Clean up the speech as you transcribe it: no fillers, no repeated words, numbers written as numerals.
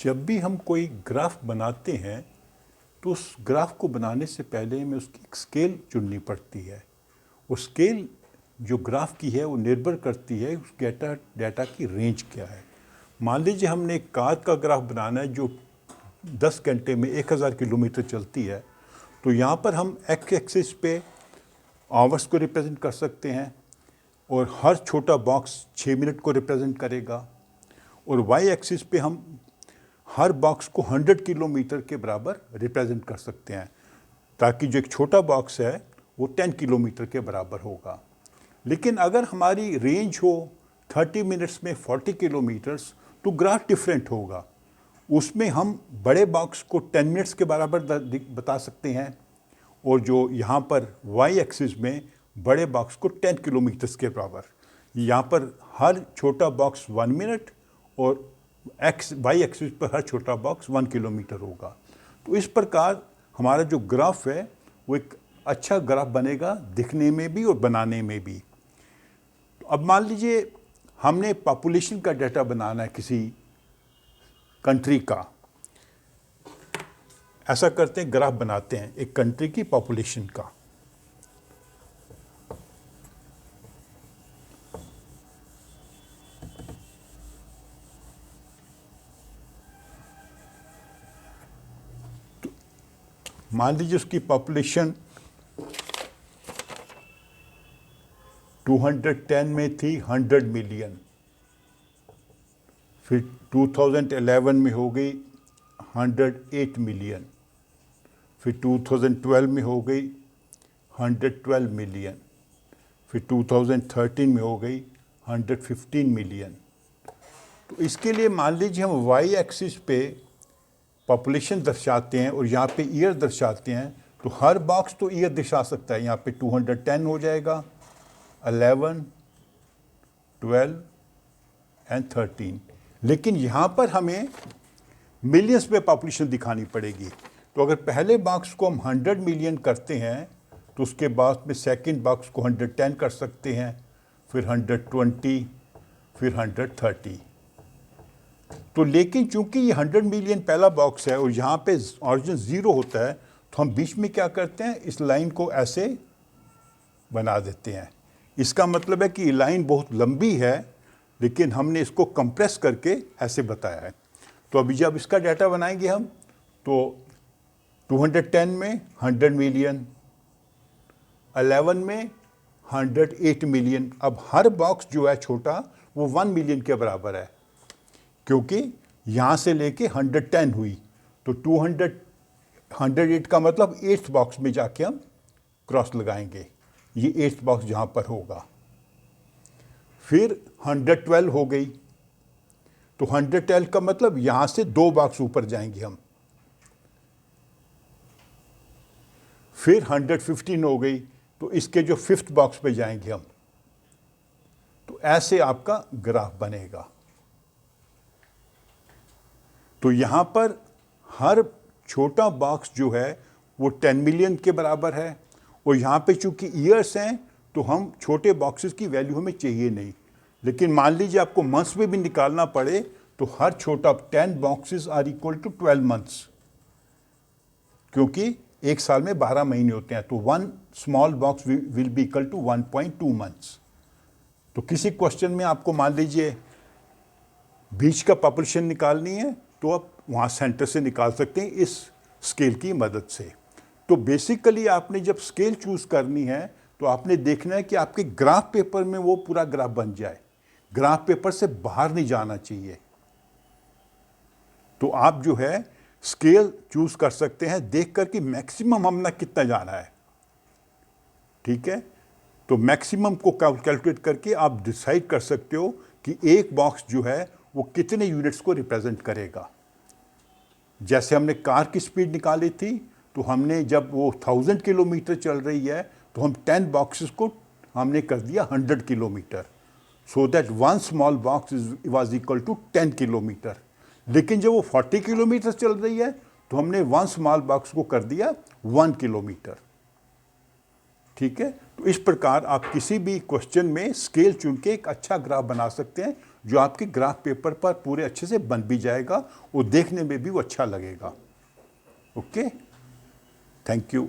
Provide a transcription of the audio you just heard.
जब भी हम कोई ग्राफ बनाते हैं तो उस ग्राफ को बनाने से पहले हमें उसकी एक स्केल चुननी पड़ती है। वो स्केल जो ग्राफ की है वो निर्भर करती है उस डाटा की रेंज क्या है। मान लीजिए हमने एक कार का ग्राफ बनाना है जो 10 घंटे में 1000 किलोमीटर चलती है, तो यहाँ पर हम एक्स एक्सिस पे आवर्स को रिप्रेजेंट कर सकते हैं और हर छोटा बॉक्स 6 मिनट को रिप्रेजेंट करेगा, और वाई एक्सिस पे हम हर बॉक्स को 100 किलोमीटर के बराबर रिप्रेजेंट कर सकते हैं, ताकि जो एक छोटा बॉक्स है वो 10 किलोमीटर के बराबर होगा। लेकिन अगर हमारी रेंज हो 30 मिनट्स में 40 किलोमीटर्स तो ग्राफ डिफरेंट होगा। उसमें हम बड़े बॉक्स को 10 मिनट्स के बराबर बता सकते हैं, और जो यहाँ पर वाई एक्सिस में बड़े बॉक्स को 10 किलोमीटर्स के बराबर। यहाँ पर हर छोटा बॉक्स 1 मिनट और वाई एक्सिस पर हर छोटा बॉक्स 1 किलोमीटर होगा। तो इस प्रकार हमारा जो ग्राफ है वो एक अच्छा ग्राफ बनेगा, दिखने में भी और बनाने में भी। तो अब मान लीजिए हमने पॉपुलेशन का डाटा बनाना है किसी कंट्री का। ऐसा करते हैं, ग्राफ बनाते हैं एक कंट्री की पॉपुलेशन का। मान लीजिए उसकी पॉपुलेशन 210 में थी 100 मिलियन, फिर 2011 में हो गई 108 मिलियन, फिर 2012 में हो गई 112 मिलियन, फिर 2013 में हो गई 115 मिलियन। तो इसके लिए मान लीजिए हम वाई एक्सिस पे पॉपुलेशन दर्शाते हैं और यहाँ पे ईयर दर्शाते हैं, तो हर बॉक्स तो ईयर दर्शा सकता है। यहाँ पे 210 हो जाएगा, 11, 12 एंड 13। लेकिन यहाँ पर हमें मिलियंस में पॉपुलेशन दिखानी पड़ेगी। तो अगर पहले बॉक्स को हम 100 मिलियन करते हैं तो उसके बाद में सेकंड बॉक्स को 110 कर सकते हैं, फिर 120, फिर 130। तो लेकिन चूंकि ये 100 मिलियन पहला बॉक्स है और यहाँ पे ऑरिजिन 0 होता है, तो हम बीच में क्या करते हैं, इस लाइन को ऐसे बना देते हैं। इसका मतलब है कि ये लाइन बहुत लंबी है, लेकिन हमने इसको कंप्रेस करके ऐसे बताया है। तो अभी जब इसका डाटा बनाएंगे हम, तो 210 में 100 मिलियन, 11 में 108 मिलियन। अब हर बॉक्स जो है छोटा वो 1 मिलियन के बराबर है, क्योंकि यहाँ से लेके 110 हुई, तो 108 का मतलब 8th बॉक्स में जाके हम क्रॉस लगाएंगे, ये 8th बॉक्स जहाँ पर होगा। फिर 112 हो गई, तो 112 का मतलब यहाँ से 2 बॉक्स ऊपर जाएंगे हम। फिर 115 हो गई, तो इसके जो 5th बॉक्स पे जाएंगे हम। तो ऐसे आपका ग्राफ बनेगा। तो यहाँ पर हर छोटा बॉक्स जो है वो 10 मिलियन के बराबर है, और यहाँ पे चूंकि ईयर्स हैं तो हम छोटे बॉक्सेस की वैल्यू हमें चाहिए नहीं। लेकिन मान लीजिए आपको मंथ्स में भी निकालना पड़े, तो हर छोटा 10 boxes are equal to 12 months, क्योंकि एक साल में 12 महीने होते हैं। तो 1 small box will be equal to 1.2 months. तो किसी क्वेश्चन में आपको मान लीजिए बीच का पॉपुलेशन निकालनी है, तो आप वहाँ सेंटर से निकाल सकते हैं इस स्केल की मदद से। तो बेसिकली आपने जब स्केल चूज़ करनी है तो आपने देखना है कि आपके ग्राफ पेपर में वो पूरा ग्राफ बन जाए, ग्राफ पेपर से बाहर नहीं जाना चाहिए। तो आप जो है स्केल चूज़ कर सकते हैं देख कर कि मैक्सिमम हमने कितना जाना है, ठीक है। तो मैक्सिमम को कैलकुलेट करके आप डिसाइड कर सकते हो कि एक बॉक्स जो है वो कितने यूनिट्स को रिप्रेजेंट करेगा। जैसे हमने कार की स्पीड निकाली थी, तो हमने जब वो 1000 किलोमीटर चल रही है तो हम 10 बॉक्सेस को हमने कर दिया 100 kilometre, so that 1 small box was equal to 10 kilometre. लेकिन जब वो 40 किलोमीटर चल रही है तो हमने 1 स्मॉल बॉक्स को कर दिया 1 किलोमीटर। ठीक है। तो इस प्रकार आप किसी भी क्वेश्चन में स्केल चुन के एक अच्छा ग्राफ बना सकते हैं, जो आपके ग्राफ पेपर पर पूरे अच्छे से बन भी जाएगा और देखने में भी वो अच्छा लगेगा। Okay, thank you.